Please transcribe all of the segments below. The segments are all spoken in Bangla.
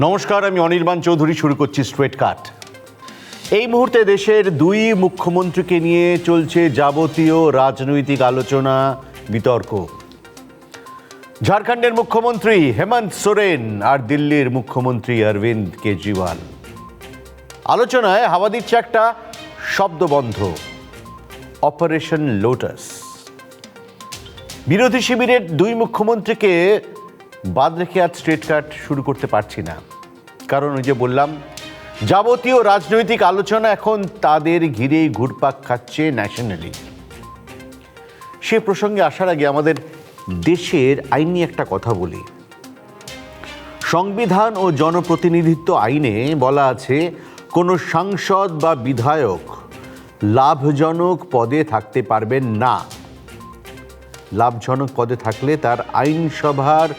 নমস্কার, আমি অনির্বাণ চৌধুরী। শুরু করছি স্ট্রেট কাট। এই মুহূর্তে দেশের দুই মুখ্যমন্ত্রীকে নিয়ে চলছে যাবতীয় রাজনৈতিক আলোচনা, বিতর্ক। ঝাড়খণ্ডের মুখ্যমন্ত্রী হেমন্ত সোরেন আর দিল্লির মুখ্যমন্ত্রী অরবিন্দ কেজরিওয়াল। আলোচনায় হাওয়া দিচ্ছে একটা শব্দবন্ধ, অপারেশন লোটাস। বিরোধী শিবিরের দুই মুখ্যমন্ত্রীকে বাদ রেখে আজ স্ট্রেট কাট শুরু করতে পারছি না, কারণ ওই যে বললাম, যাবতীয় রাজনৈতিক আলোচনা এখন তাদের ঘিরেই ঘুরপাক খাচ্ছে ন্যাশনালি। সে প্রসঙ্গে আসার আগে আমাদের দেশের আইন নিয়ে একটা কথা বলি। সংবিধান ও জনপ্রতিনিধিত্ব আইনে বলা আছে, কোনো সাংসদ বা বিধায়ক লাভজনক পদে থাকতে পারবেন না। লাভজনক পদে থাকলে তার আইনসভার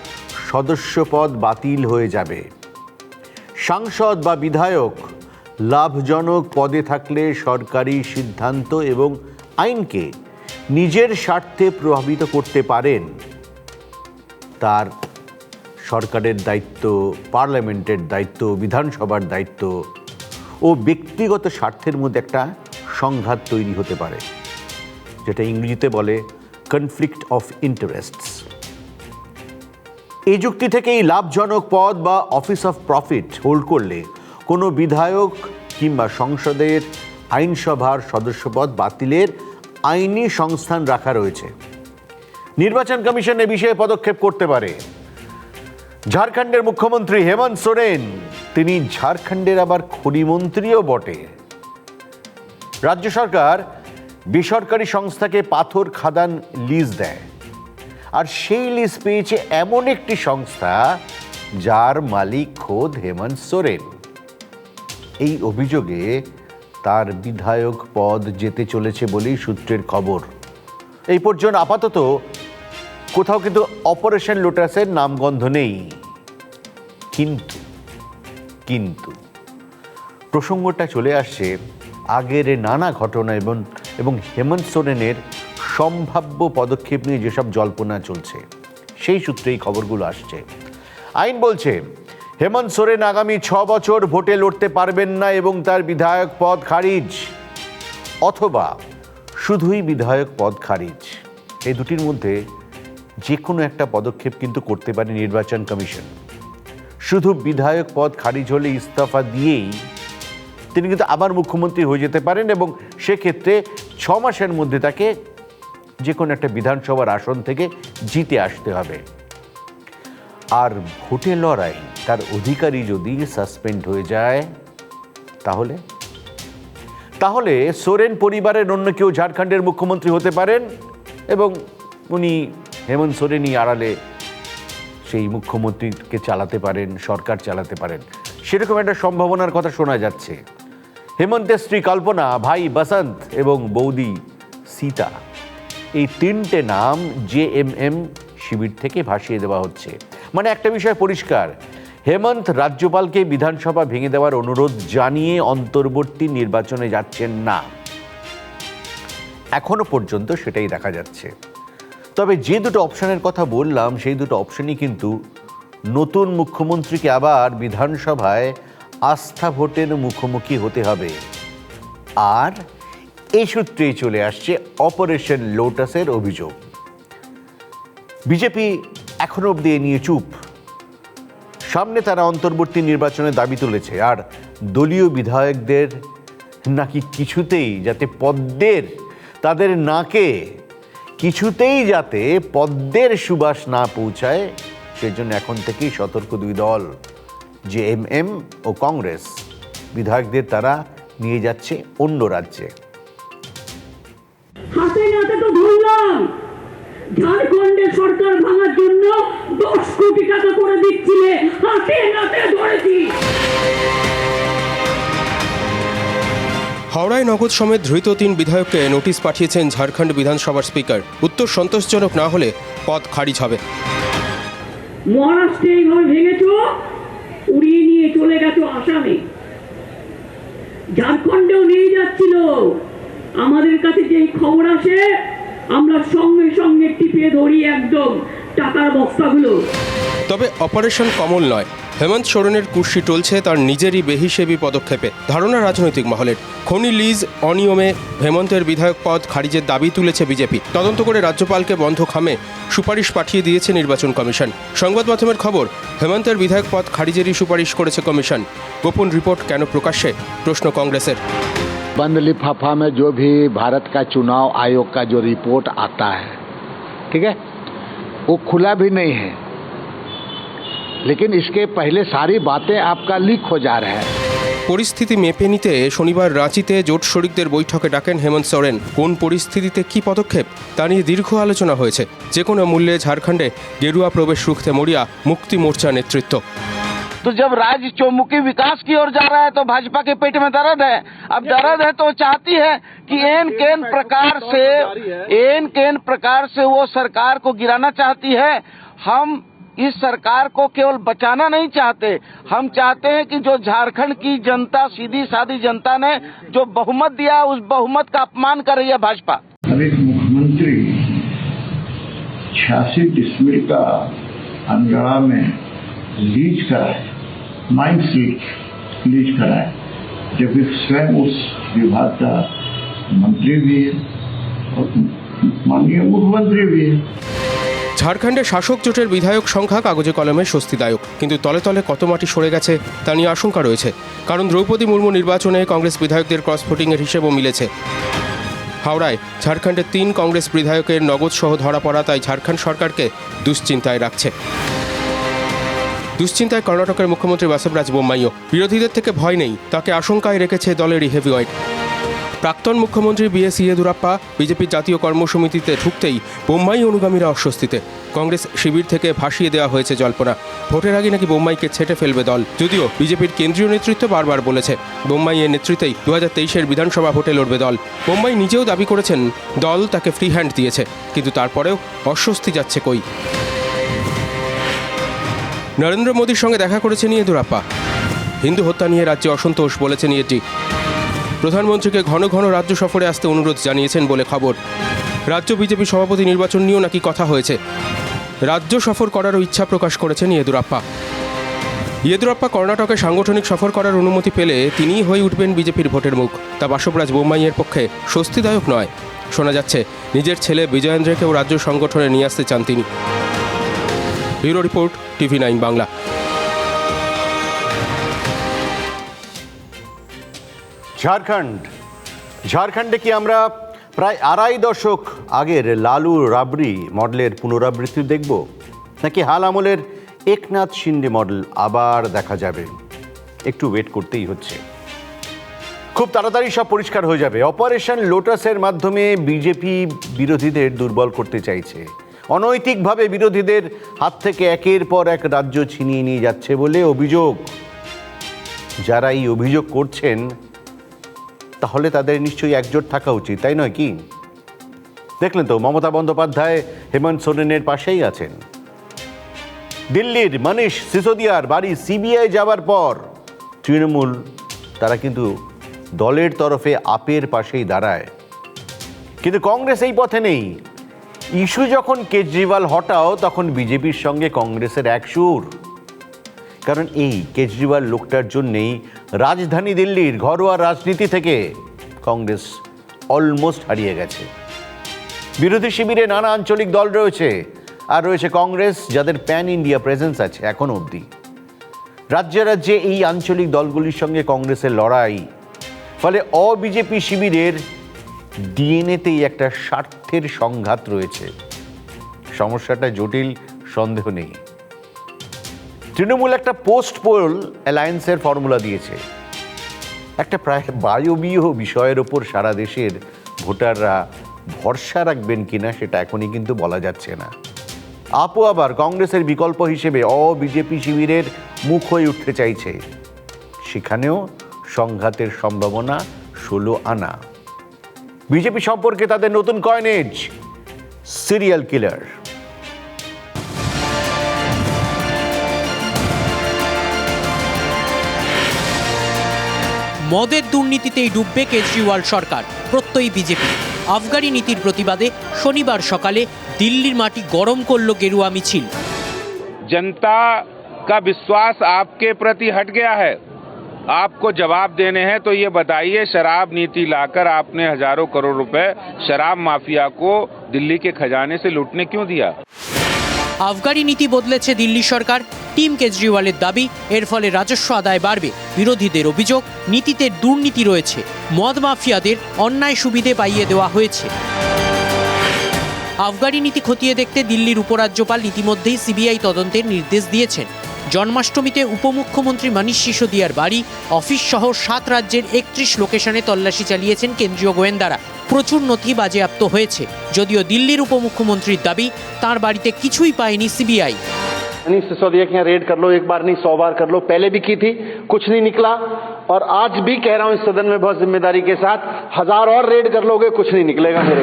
সদস্য পদ বাতিল হয়ে যাবে। সাংসদ বা বিধায়ক লাভজনক পদে থাকলে সরকারি সিদ্ধান্ত এবং আইনকে নিজের স্বার্থে প্রভাবিত করতে পারেন। তার সরকারের দায়িত্ব, পার্লামেন্টের দায়িত্ব, বিধানসভার দায়িত্ব ও ব্যক্তিগত স্বার্থের মধ্যে একটা সংঘাত তৈরি হতে পারে, যেটা ইংরেজিতে বলে কনফ্লিক্ট অফ ইন্টারেস্টস। এই যুক্তি থেকেই লাভজনক পদ বা অফিস অফ প্রফিট হোল্ড করলে কোনো বিধায়ক কিংবা সংসদের আইনসভার সদস্যপদ বাতিলের আইনি সংস্থান রাখা রয়েছে। নির্বাচন কমিশন এ বিষয়ে পদক্ষেপ করতে পারে। ঝাড়খণ্ডের মুখ্যমন্ত্রী হেমন্ত সোরেন, তিনি ঝাড়খণ্ডের আবার খনিমন্ত্রীও বটে। রাজ্য সরকার বেসরকারি সংস্থাকে পাথর খাদান লিজ দেয়, আর সেই লিজ পেয়েছে এমন একটি সংস্থা যার মালিক খোদ হেমন্ত সোরেন। এই অভিযোগে তার বিধায়ক পদ যেতে চলেছে বলেই সূত্রের খবর। এই পর্যন্ত আপাতত কোথাও কিন্তু অপারেশন লোটাসের নামগন্ধ নেই। কিন্তু প্রসঙ্গটা চলে আসছে আগের নানা ঘটনা এবং হেমন্ত সোরেনের সম্ভাব্য পদক্ষেপ নিয়ে যেসব জল্পনা চলছে, সেই সূত্রে এই খবরগুলো আসছে। আইন বলছে হেমন্ত সোরেন আগামী 6 বছর ভোটে লড়তে পারবেন না এবং তার বিধায়ক পদ খারিজ, অথবা শুধুই বিধায়ক পদ খারিজ। এই দুটির মধ্যে যে কোনো একটা পদক্ষেপ কিন্তু করতে পারে নির্বাচন কমিশন। শুধু বিধায়ক পদ খারিজ হলে ইস্তফা দিয়েই তিনি কিন্তু আবার মুখ্যমন্ত্রী হয়ে যেতে পারেন, এবং সেক্ষেত্রে 6 মাসের মধ্যে তাকে যে কোনো একটা বিধানসভার আসন থেকে জিতে আসতে হবে। আর ভোটে লড়াই তার অধিকারী যদি সাসপেন্ড হয়ে যায়, তাহলে সোরেন পরিবারের অন্য কেউ ঝাড়খণ্ডের মুখ্যমন্ত্রী হতে পারেন এবং উনি হেমন্ত সোরেনই আড়ালে সেই মুখ্যমন্ত্রীকে চালাতে পারেন, সরকার চালাতে পারেন। সেরকম একটা সম্ভাবনার কথা শোনা যাচ্ছে। হেমন্তের স্ত্রী কল্পনা, ভাই বসন্ত এবং বৌদি সীতা, এই 3টে নাম জেএমএম শিবির থেকে ভাসিয়ে দেওয়া হচ্ছে। মানে একটা বিষয় পরিষ্কার, হেমন্ত রাজ্যপালকে বিধানসভা ভেঙে দেওয়ার অনুরোধ জানিয়ে অন্তর্বর্তী নির্বাচনে যাচ্ছেন না। এখনো পর্যন্ত সেটাই দেখা যাচ্ছে। তবে যে দুটো অপশনের কথা বললাম, সেই দুটো অপশনই কিন্তু নতুন মুখ্যমন্ত্রীকে আবার বিধানসভায় আস্থা ভোটের মুখোমুখি হতে হবে। আর এই সূত্রেই চলে আসছে অপারেশন লোটাসের অভিযোগ। বিজেপি এখনো অবধি এ নিয়ে চুপ। সামনে তারা অন্তর্বর্তী নির্বাচনের দাবি তুলেছে, আর দলীয় বিধায়কদের নাকি কিছুতেই যাতে তাদের নাকে কিছুতেই যাতে পদ্মের সুবাস না পৌঁছায়, সেজন্য এখন থেকেই সতর্ক দুই দল, জেএমএম ও কংগ্রেস। বিধায়কদের তারা নিয়ে যাচ্ছে অন্য রাজ্যে। ঝাড়খণ্ডের সরকার ভাঙার জন্য 10 কোটি টাকা করে দিচ্ছিলে, হাতে নাতে ধরেছি। হাওড়ায় নগদ সমেত ধৃত 3 বিধায়ককে নোটিশ পাঠিয়েছেন ঝাড়খণ্ড বিধানসভার স্পিকার। উত্তর সন্তোষজনক না হলে পদ খারিজ হবে। মহারাষ্ট্রে এইভাবে ভেঙেছ, উড়িয়ে নিয়ে চলে গেছো আসামে, ঝাড়খণ্ডেও নিয়ে যাচ্ছিল। আমাদের কাছে যে খবর আসে আমরা সঙ্গে টিপে ধরি একদম টাকার বস্তাগুলো। তবে অপারেশন কমল নয়। হেমন্ত সোরেনের কুর্সি টলছে তার নিজেরই বেহিসেবি পদক্ষেপে। ধারণা রাজনৈতিক মহলের, খনি লিজ অনিয়মে হেমন্তের বিধায়ক পদ খারিজের দাবি তুলেছে বিজেপি। তদন্ত করে রাজ্যপালকে বন্ধ খামে সুপারিশ পাঠিয়ে দিয়েছে নির্বাচন কমিশন। সংবাদ মাধ্যমের খবর, হেমন্তের বিধায়ক পদ খারিজেরই সুপারিশ করেছে কমিশন। গোপন রিপোর্ট কেন প্রকাশ্যে, প্রশ্ন কংগ্রেসের। बंद लिफाफा में जो भी भारत का चुनाव आयोग का जो रिपोर्ट आता है, ठीक है, वो खुला भी नहीं है, लेकिन इसके पहले सारी बातें आपका लीक हो जा रहा है। পরিস্থিতি মেপে নিতে শনিবার রাঁচিতে জোট শরিকদের বৈঠকে ডাকেন হেমন্ত সোরেন। কোন পরিস্থিতিতে কি পদক্ষেপ তা নিয়ে দীর্ঘ আলোচনা হয়েছে। যে কোনো মূল্যে ঝাড়খণ্ডে গেরুয়া প্রবেশ রুখতে মরিয়া মুক্তি মোর্চা নেতৃত্ব। तो जब राज्य चौमुखी विकास की ओर जा रहा है तो भाजपा के पेट में दर्द है। अब दर्द है तो चाहती है कि एन केन प्रकार से वो सरकार को गिराना चाहती है। हम इस सरकार को केवल बचाना नहीं चाहते, हम चाहते हैं कि जो झारखंड की जनता, सीधी सादी जनता ने जो बहुमत दिया, उस बहुमत का अपमान कर रही है भाजपा। एक मुख्यमंत्री 86 डिसमिल का अंजड़ा में लीज कराए, माइंस लीज कराए, जबकि स्वयं उस विभाग का मंत्री भी है और माननीय मुख्यमंत्री भी है। ঝাড়খণ্ডে শাসক জোটের বিধায়ক সংখ্যা কাগজে কলমে স্বস্তিদায়ক, কিন্তু তলে তলে কত মাটি সরে গেছে তা নিয়ে আশঙ্কা রয়েছে। কারণ দ্রৌপদী মুর্মু নির্বাচনে কংগ্রেস বিধায়কদের ক্রস ভোটিংয়ের হিসেবও মিলেছে। হাওড়ায় ঝাড়খণ্ডের 3 কংগ্রেস বিধায়কের নগদ সহ ধরা পড়া তাই ঝাড়খণ্ড সরকারকে দুশ্চিন্তায় রাখছে। দুশ্চিন্তায় কর্ণাটকের মুখ্যমন্ত্রী বাসবরাজ বোম্মাইও। বিরোধীদের থেকে ভয় নেই, তাকে আশঙ্কায় রেখেছে দলেরই হেভিওয়েট। প্রাক্তন মুখ্যমন্ত্রী বিএস ইয়েদুরাপ্পা বিজেপির জাতীয় কর্মসমিতিতে ঢুকতেই বোম্মাই অনুগামীরা অস্বস্তিতে। কংগ্রেস শিবির থেকে ভাসিয়ে দেওয়া হয়েছে জল্পনা, ভোটের আগে নাকি বোম্মাইকে ছেটে ফেলবে দল। যদিও বিজেপির কেন্দ্রীয় নেতৃত্ব বারবার বলেছে বোম্মাইয়ের নেতৃত্বেই 2023-এর বিধানসভা ভোটে লড়বে দল। বোম্মাই নিজেও দাবি করেছেন দল তাকে ফ্রি হ্যান্ড দিয়েছে, কিন্তু তারপরেও অস্বস্তি যাচ্ছে কই। নরেন্দ্র মোদীর সঙ্গে দেখা করেছেন ইয়েদুরাপ্পা। হিন্দু হত্যা নিয়ে রাজ্যে অসন্তোষ বলেছেন ইয়েটি। প্রধানমন্ত্রীকে ঘন ঘন রাজ্য সফরে আসতে অনুরোধ জানিয়েছেন বলে খবর। রাজ্য বিজেপি সভাপতি নির্বাচন নিয়েও নাকি কথা হয়েছে। রাজ্য সফর করারও ইচ্ছা প্রকাশ করেছেন ইয়েদুরাপ্পা কর্ণাটকে সাংগঠনিক সফর করার অনুমতি পেলে তিনিই হয়ে উঠবেন বিজেপির ভোটের মুখ। তা বাসবরাজ বোম্মাইয়ের পক্ষে স্বস্তিদায়ক নয়। শোনা যাচ্ছে নিজের ছেলে বিজয়েন্দ্রকেও রাজ্য সংগঠনে নিয়ে আসতে চান তিনি। Bureau report, TV9 Bangla. ঝাড়খণ্ডে কি আমরা প্রায় 2.5 দশক আগের লালু রাবড়ি মডেলের পুনরাবৃত্তি দেখব, নাকি হাল আমলের একনাথ শিন্ডে মডেল আবার দেখা যাবে? একটু ওয়েট করতেই হচ্ছে। খুব তাড়াতাড়ি সব পরিষ্কার হয়ে যাবে। অপারেশন লোটাসের মাধ্যমে বিজেপি বিরোধীদের দুর্বল করতে চাইছে। অনৈতিকভাবে বিরোধীদের হাত থেকে একের পর এক রাজ্য ছিনিয়ে নিয়ে যাচ্ছে বলে অভিযোগ। যারা এই অভিযোগ করছেন তাহলে তাদের নিশ্চয়ই একজোট থাকা উচিত, তাই নয় কি? দেখলেন তো, মমতা বন্দ্যোপাধ্যায় হেমন্ত সোরেনের পাশেই আছেন। দিল্লির মনীষ সিসোদিয়ার বাড়ি সিবিআই যাওয়ার পর তৃণমূল তারা কিন্তু দলের তরফে আপের পাশেই দাঁড়ায়। কিন্তু কংগ্রেস এই পথে নেই। ইস্যু যখন কেজরিওয়াল হটাও, তখন বিজেপির সঙ্গে কংগ্রেসের এক সুর। কারণ এই কেজরিওয়াল লোকটার জন্যেই রাজধানী দিল্লির ঘরোয়া রাজনীতি থেকে কংগ্রেস অলমোস্ট হারিয়ে গেছে। বিরোধী শিবিরে নানা আঞ্চলিক দল রয়েছে, আর রয়েছে কংগ্রেস, যাদের প্যান ইন্ডিয়া প্রেজেন্স আছে এখনো অবধি। রাজ্যে রাজ্যে এই আঞ্চলিক দলগুলির সঙ্গে কংগ্রেসের লড়াই, ফলে অবিজেপি শিবিরের ডিএনএতেই একটা স্বার্থের সংঘাত রয়েছে। সমস্যাটা জটিল, সন্দেহ নেই। তৃণমূল একটা পোস্ট পোল অ্যালায়েন্সের ফর্মুলা দিয়েছে। একটা প্রায় বায়বীয় বিষয়ের ওপর সারা দেশের ভোটাররা ভরসা রাখবেন কিনা সেটা এখনই কিন্তু বলা যাচ্ছে না। আপও আবার কংগ্রেসের বিকল্প হিসেবে অবিজেপি শিবিরের মুখ হয়ে উঠতে চাইছে। সেখানেও সংঘাতের সম্ভাবনা 16 আনা। বিজেপি সম্পর্কে তাদের নতুন কয়নেজ, সিরিয়াল কিলার। মদের দুর্নীতিতেই ডুববে কেজরিওয়াল সরকার, প্রত্যয়ী বিজেপি। আফগানি নীতির প্রতিবাদে শনিবার সকালে দিল্লির মাটি গরম করল গেরুয়া মিছিল। जनता का विश्वास आपके प्रति हट गया है। आपको जवाब देने हैं तो ये बताइए, शराब नीति लाकर आपने हजारों करोड़ रुपए शराब माफिया को दिल्ली के खजाने से लूटने क्यों दिया? আবগারি নীতি বদলেছে দিল্লি সরকার। টিম কেজরিওয়ালের দাবি এর ফলে রাজস্ব আদায় বাড়বে। বিরোধীদের অভিযোগ নীতিতে দুর্নীতি রয়েছে, মদ মাফিয়াদের অন্যায় সুবিধে পাইয়ে দেওয়া হয়েছে। আবগারি নীতি খতিয়ে দেখতে দিল্লির উপরাজ্যপাল ইতিমধ্যেই সিবিআই তদন্তের নির্দেশ দিয়েছেন। জন্মাষ্টমীতে উপমুখ্যমন্ত্রী মনীষ সিসোদিয়ার বাড়ি, অফিস সহ 7 রাজ্যের 31 লোকেশনে তল্লাশি চালিয়েছেন কেন্দ্রীয় গোয়েন্দারা। প্রচুর নথি বাজেয়াপ্ত হয়েছে। যদিও দিল্লির উপমুখ্যমন্ত্রীর দাবি তার বাড়িতে কিছুই পায়নি সিবিআই। मनीष सिसोदिया के यहाँ रेड कर लो, एक बार नहीं 100 बार कर लो, पहले भी की थी, कुछ नहीं निकला, और आज भी कह रहा हूँ इस सदन में बहुत जिम्मेदारी के साथ, 1000 और रेड कर लोगे, कुछ नहीं निकलेगा मेरे।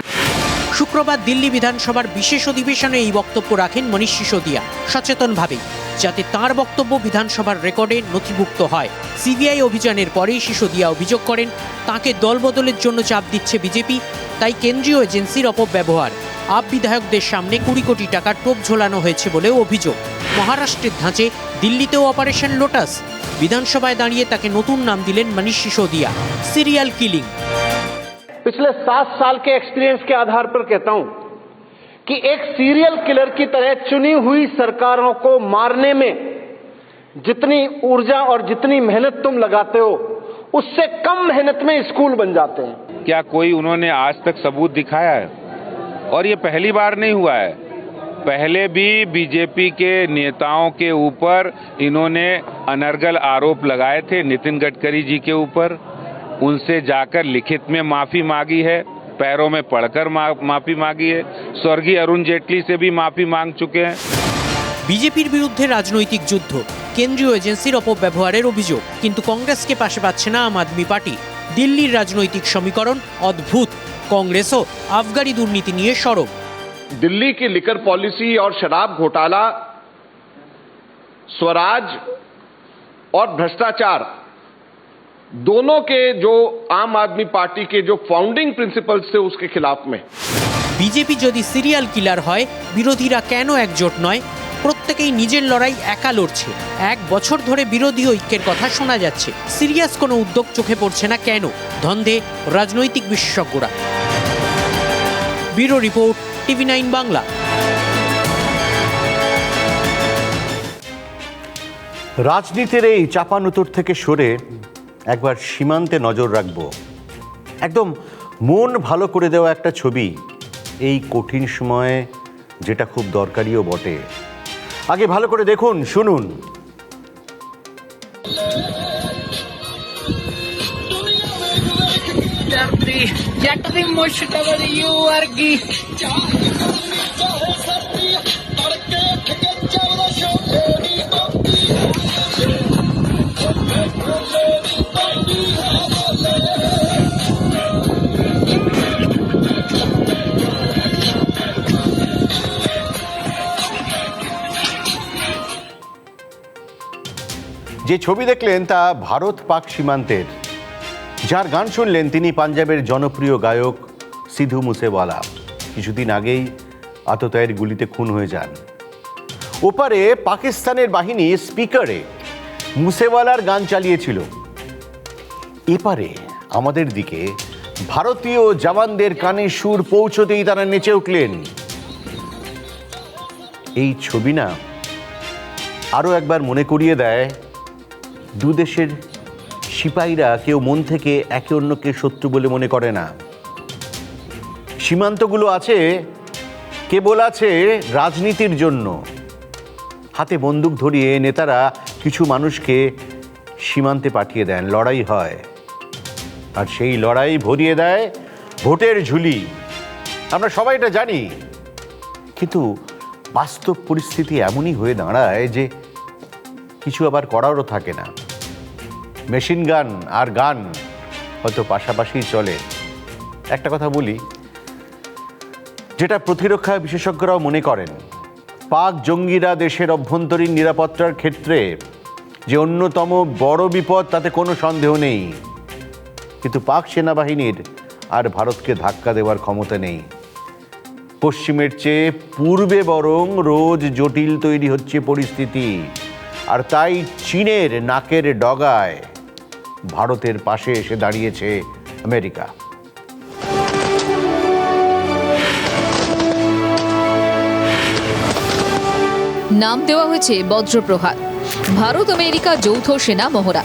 শুক্রবার দিল্লি বিধানসভার বিশেষ অধিবেশনে এই বক্তব্য রাখেন মনীষ সিসোদিয়া, সচেতনভাবেই, যাতে তাঁর বক্তব্য বিধানসভার রেকর্ডে নথিভুক্ত হয়। সিবিআই অভিযানের পরেই সিসোদিয়া অভিযোগ করেন তাঁকে দলবদলের জন্য চাপ দিচ্ছে বিজেপি, তাই কেন্দ্রীয় এজেন্সির অপব্যবহার। আপ বিধায়কদের সামনে 20 কোটি টাকার টোপ ঝোলানো হয়েছে বলেও অভিযোগ। মহারাষ্ট্রের ধাঁচে দিল্লিতেও অপারেশন লোটাস। বিধানসভায় দাঁড়িয়ে তাকে নতুন নাম দিলেন মনীষ সিসোদিয়া, সিরিয়াল কিলিং। पिछले 7 साल के एक्सपीरियंस के आधार पर कहता हूं कि एक सीरियल किलर की तरह चुनी हुई सरकारों को मारने में जितनी ऊर्जा और जितनी मेहनत तुम लगाते हो, उससे कम मेहनत में स्कूल बन जाते हैं। क्या कोई उन्होंने आज तक सबूत दिखाया है? और ये पहली बार नहीं हुआ है, पहले भी बीजेपी के नेताओं के ऊपर इन्होंने अनर्गल आरोप लगाए थे। नितिन गडकरी जी के ऊपर उनसे जाकर लिखित में माफी मांगी है, पैरों में पड़कर माफी मांगी है। स्वर्गीय अरुण जेटली से भी माफी मांग चुके हैं। বিজেপির বিরুদ্ধে রাজনৈতিক যুদ্ধ, কেন্দ্রীয় এজেন্সির অপব্যবহারের অভিযোগ, কিন্তু কংগ্রেসকে পাশে পাচ্ছে না আম আদমি পার্টি। দিল্লির রাজনৈতিক সমীকরণ অদ্ভুত। কংগ্রেসও আবগারি দুর্নীতি নিয়ে সরব। दिल्ली की लिकर पॉलिसी और शराब घोटाला, स्वराज और भ्रष्टाचार, दोनों के जो आम आदमी पार्टी के जो फाउंडिंग प्रिंसिपल्स थे उसके खिलाफ में। বিজেপি যদি সিরিয়াল কিলার হয়, বিরোধীরা কেন একজোট নয়? প্রত্যেকেই নিজের লড়াই একা লড়ছে। 1 বছর ধরে বিরোধী ঐক্যের কথা শোনা যাচ্ছে, সিরিয়াস কোনো উদ্যোগ চোখে পড়ছে না কেন? ধন্দে রাজনৈতিক বিশেষজ্ঞরা। Bureau report, TV9 Bangla. রাজনীতির এই চাপানুতোর থেকে সরে একবার সীমান্তে নজর রাখব। একদম মন ভালো করে দেওয়া একটা ছবি এই কঠিন সময়ে, যেটা খুব দরকারিও বটে। আগে ভালো করে দেখুন, শুনুন। যে ছবি দেখলেন তা ভারত পাক সীমান্তের। যার গান শুনলেন তিনি পাঞ্জাবের জনপ্রিয় গায়ক সিধু মুসেওয়ালা। কিছুদিন আগেই আততায়ীর গুলিতে খুন হয়ে যান। ওপারে পাকিস্তানের বাহিনী স্পিকারে মুসেওয়ালার গান চালিয়েছিল। এপারে আমাদের দিকে ভারতীয় জওয়ানদের কানে সুর পৌঁছতেই তারা নেচে উঠলেন। এই ছবি না আরও একবার মনে করিয়ে দেয়, দু দেশের সিপাহীরা কেউ মন থেকে একে অন্যকে শত্রু বলে মনে করে না। সীমান্তগুলো আছে কেবল আছে রাজনীতির জন্য। হাতে বন্দুক ধরিয়ে নেতারা কিছু মানুষকে সীমান্তে পাঠিয়ে দেন, লড়াই হয়, আর সেই লড়াই ভরিয়ে দেয় ভোটের ঝুলি। আমরা সবাই এটা জানি, কিন্তু বাস্তব পরিস্থিতি এমনই হয়ে দাঁড়ায় যে কিছু আবার করারও থাকে না। মেশিন গান আর গান হয়তো পাশাপাশি চলে। একটা কথা বলি, যেটা প্রতিরক্ষা বিশেষজ্ঞরাও মনে করেন, পাক জঙ্গিরা দেশের অভ্যন্তরীণ নিরাপত্তার ক্ষেত্রে যে অন্যতম বড় বিপদ, তাতে কোনো সন্দেহ নেই। কিন্তু পাক সেনাবাহিনীর আর ভারতকে ধাক্কা দেওয়ার ক্ষমতা নেই। পশ্চিমের চেয়ে পূর্বে বরং রোজ জটিল তৈরি হচ্ছে পরিস্থিতি। আর তাই চীনের নাকের ডগায় ভারতের পাশে এসে দাঁড়িয়েছে আমেরিকা। নাম দেওয়া হয়েছে বজ্রপ্রহার, ভারত আমেরিকা যৌথ সেনা মহড়া।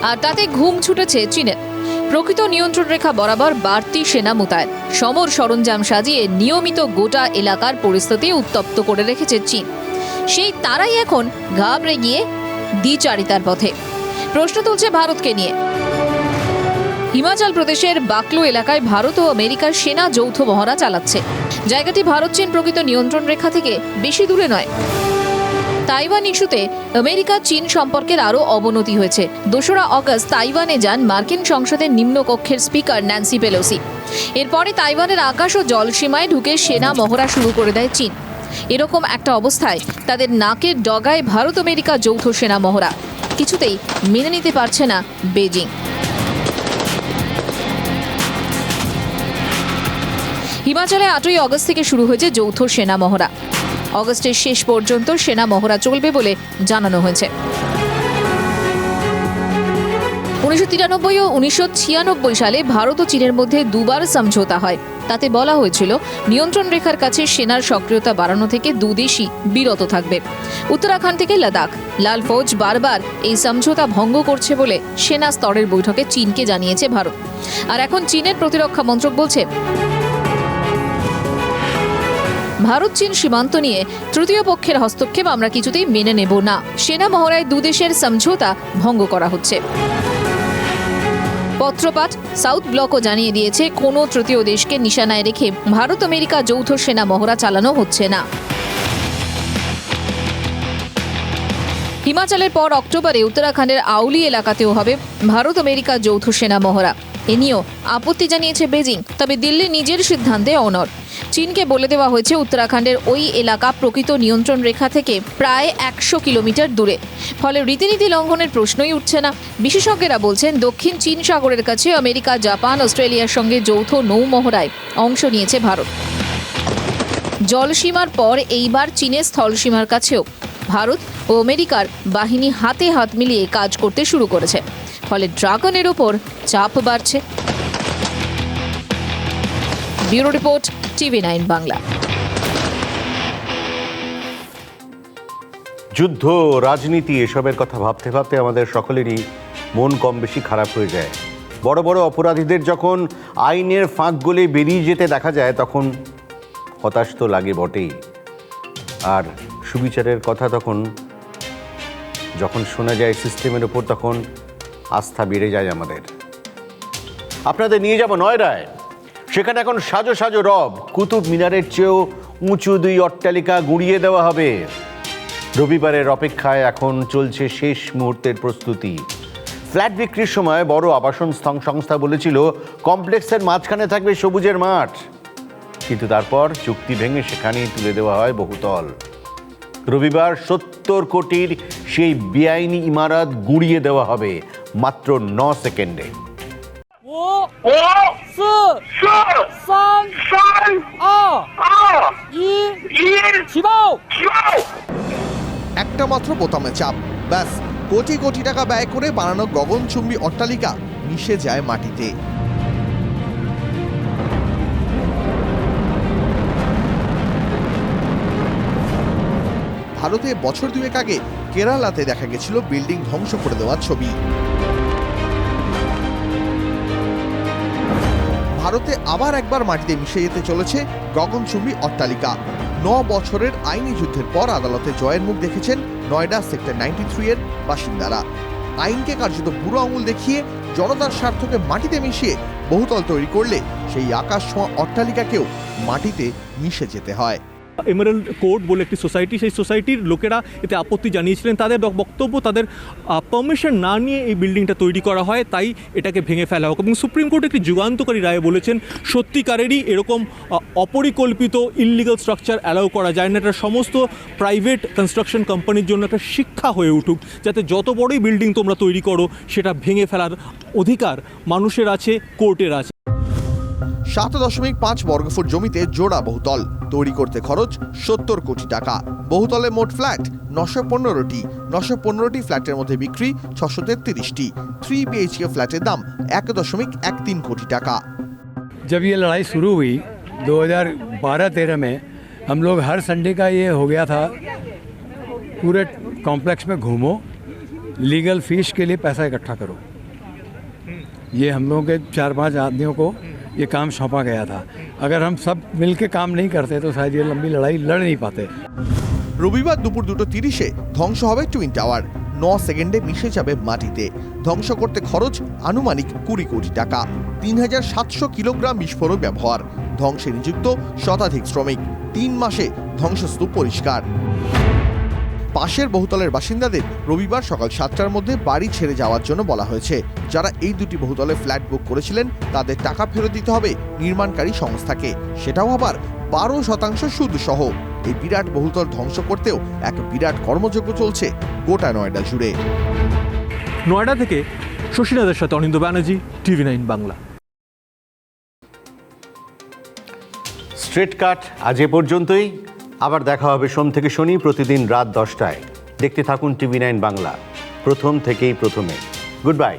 আর তাতে ঘুম ছুটেছে চীনের। প্রকৃত নিয়ন্ত্রণ রেখা বরাবর বাড়তি সেনা মোতায়েন, সমর সরঞ্জাম সাজিয়ে নিয়মিত গোটা এলাকার পরিস্থিতি উত্তপ্ত করে রেখেছে চীন। সেই তারাই এখন ঘাবড়ে গিয়ে দ্বিচারিতার পথে। প্রশ্ন তুলছে ভারতকে নিয়ে। হিমাচল প্রদেশের বাকলু এলাকায় ভারত ও আমেরিকার সেনা যৌথ মহড়া চালাচ্ছে। জায়গাটি ভারত চীন প্রকৃত নিয়ন্ত্রণ রেখা থেকে বেশি দূরে নয়। তাইওয়ান ইস্যুতে আমেরিকা চীন সম্পর্কের আরও অবনতি হয়েছে। 2রা অগস্ট তাইওয়ানে যান মার্কিন সংসদের নিম্নকক্ষের স্পিকার ন্যান্সি পেলোসি। এরপরে তাইওয়ানের আকাশ ও জলসীমায় ঢুকে সেনা মহড়া শুরু করে দেয় চীন। এরকম একটা অবস্থায় তাদের নাকের ডগায় ভারত আমেরিকা যৌথ সেনা মহড়া কিছুতেই মেনে নিতে পারছে না বেজিং। হিমাচলে 8ই অগস্ট থেকে শুরু হয়েছে যৌথ সেনা মহড়া। অগস্টের শেষ পর্যন্ত সেনা মহড়া চলবে বলে জানানো হয়েছে। 1993 ও 1996 সালে ভারত ও চীনের মধ্যে দুবার সমঝোতা হয়। তাতে বলা হয়েছিল নিয়ন্ত্রণ রেখার কাছে সেনার সক্রিয়তা বাড়ানো থেকে দুদেশই বিরত থাকবে। উত্তরাখণ্ড থেকে লাদাখ লাল ফৌজ বারবার এই সমঝোতা ভঙ্গ করছে বলে সেনা স্তরের বৈঠকে চীনকে জানিয়েছে ভারত। আর এখন চীনের প্রতিরক্ষা মন্ত্রক বলছে ভারত চীন সীমান্ত নিয়ে তৃতীয় পক্ষের হস্তক্ষেপ আমরা কিছুতেই মেনে নেব না। সেনা মহড়ায় দুদেশের সমঝোতা ভঙ্গ করা হচ্ছে। পত্রপাঠ সাউথ ব্লকও জানিয়ে দিয়েছে কোনো তৃতীয় দেশকে নিশানায় রেখে ভারত আমেরিকা যৌথ সেনা মহড়া চালানো হচ্ছে না। হিমাচলের পর অক্টোবরে উত্তরাখণ্ডের আউলি এলাকাতেও হবে ভারত আমেরিকা যৌথ সেনা মহড়া। এ নিয়েও আপত্তি জানিয়েছে বেজিং। তবে দিল্লি নিজের সিদ্ধান্তে অনড়। চীনকে বলে দেওয়া হয়েছে উত্তরাখণ্ডের ওই এলাকা প্রকৃত নিয়ন্ত্রণ রেখা থেকে প্রায় 100 কিলোমিটার দূরে। ফলে রীতিনীতি লঙ্ঘনের প্রশ্নই উঠছে না। বিশেষজ্ঞরা বলছেন দক্ষিণ চীন সাগরের কাছে আমেরিকা, জাপান, অস্ট্রেলিয়ার সঙ্গে যৌথ নৌ মহড়ায় অংশ নিয়েছে ভারত। জলসীমার পর এইবার চীনের স্থলসীমার কাছেও ভারত ও আমেরিকার বাহিনী হাতে হাত মিলিয়ে কাজ করতে শুরু করেছে। ফলে ড্রাগনের ওপর চাপ বাড়ছে। Bureau report, TV9 Bangla. যুদ্ধ, রাজনীতি এসবের কথা ভাবতে ভাবতে আমাদের সকলেরই মন কম বেশি খারাপ হয়ে যায়। বড় বড় অপরাধীদের যখন আইনের ফাঁক গলে বেরিয়ে যেতে দেখা যায় তখন হতাশ তো লাগে বটেই। আর সুবিচারের কথা তখন যখন শোনা যায় সিস্টেমের ওপর তখন আস্থা বেড়ে যায় আমাদের। আপনাদের নিয়ে যাব নয়ডায়। সেখানে এখন সাজো সাজো রব, কুতুব মিনারের চেয়েও উঁচু 2 অট্টালিকা গুঁড়িয়ে দেওয়া হবে। রবিবারের অপেক্ষায় এখন চলছে শেষ মুহূর্তের প্রস্তুতি। ফ্ল্যাট বিক্রির সময় বড় আবাসন সংস্থা বলেছিল কমপ্লেক্সের মাঝখানে থাকবে সবুজের মাঠ, কিন্তু তারপর চুক্তি ভেঙে সেখানেই তুলে দেওয়া হয় বহুতল। রবিবার 70 কোটির সেই বেআইনি ইমারত গুঁড়িয়ে দেওয়া হবে মাত্র 9 সেকেন্ডে। একটা মাত্র বোতামে চাপ, ব্যাস কোটি কোটি টাকা ব্যয় করে বানানো গগনচুম্বী অট্টালিকা মিশে যায় মাটিতে। ভারতে বছর 2 আগে কেরালাতে দেখা গেছিল বিল্ডিং ধ্বংস করে দেওয়ার ছবি। ভারতে আবার একবার মাটিতে মিশে যেতে চলেছে গগনচুম্বী অট্টালিকা। 9 বছরের আইনি যুদ্ধের পর আদালতে জয়ের মুখ দেখেছেন নয়ডা সেক্টর 93 এর বাসিন্দারা। আইনকে কার্যত বুড়ো আঙুল দেখিয়ে জনতার স্বার্থকে মাটিতে মিশিয়ে বহুতল তৈরি করলে সেই আকাশ ছোঁয়া অট্টালিকাকেও মাটিতে মিশে যেতে হয়। এমারেল্ড কোর্ট বলে একটি সোসাইটি, সেই সোসাইটির লোকেরা এতে আপত্তি জানিয়েছিলেন। তাদের বক্তব্য তাদের পারমিশন না নিয়ে এই বিল্ডিংটা তৈরি করা হয়, তাই এটাকে ভেঙে ফেলা হোক। এবং সুপ্রিম কোর্ট একটি যুগান্তকারী রায়ে বলেছেন সত্যিকারেরই এরকম অপরিকল্পিত ইললিগাল স্ট্রাকচার অ্যালাউ করা যায় না। এটা সমস্ত প্রাইভেট কনস্ট্রাকশন কোম্পানির জন্য একটা শিক্ষা হয়ে উঠুক, যাতে যত বড়ই বিল্ডিং তোমরা তৈরি করো সেটা ভেঙে ফেলার অধিকার মানুষের আছে, কোর্টের আছে। 7.5 বর্গফুট জমিতে জোড়া বহুতল তৈরি করতে খরচ 70 কোটি টাকা। বহুতলে মোট ফ্ল্যাট 915টি। 915টি ফ্ল্যাটের মধ্যে বিক্রি 633টি। 3 BHK फ्लैटेर दाम 1.13 कोटी टाका। जब ये लड़ाई शुरू हुई 2012-13 में, हम लोग हर संडे का ये हो गया था, पूरे कॉम्प्लेक्स में घूमो, लीगल फीस के लिए पैसा इकट्ठा करो। ये हम लोगों के 4-5 आदमियों को ये काम सौंपा गया था। अगर हम सब मिल के काम नहीं करते तो शायद ये लंबी लड़ाई लड़ नहीं पाते। রবিবার দুপুর 2:30-এ ধ্বংস হবে টুইন টাওয়ার। 9 সেকেন্ডে মিশে যাবে মাটিতে। ধ্বংস করতে খরচ আনুমানিক 20 কোটি টাকা। 3700 কিলোগ্রাম বিস্ফোরক ব্যবহার। ধ্বংসে নিযুক্ত শতাধিক শ্রমিক। 3 মাসে ধ্বংসস্তূপ পরিষ্কার। পাশের বহুতলের বাসিন্দাদের রবিবার সকাল 7টার মধ্যে বাড়ি ছেড়ে যাওয়ার জন্য বলা হয়েছে। যারা এই দুটি বহুতলে ফ্ল্যাট বুক করেছিলেন তাদের টাকা ফেরত দিতে হবে নির্মাণকারী সংস্থাকে, সেটাও আবার 12% সুদ সহ। এই বিরাট বহুতল ধ্বংস করতেও এক বিরাট কর্মযজ্ঞ চলছে গোটা নয়ডা জুড়ে। নয়ডা থেকে শশীনাথের সাথে Anindya Banerjee, TV9 Bangla. Straight cut আজ এ পর্যন্তই। আবার দেখা হবে সোম থেকে শনি প্রতিদিন রাত 10টায়। দেখতে থাকুন TV9 বাংলা, প্রথম থেকেই প্রথমে। Good bye.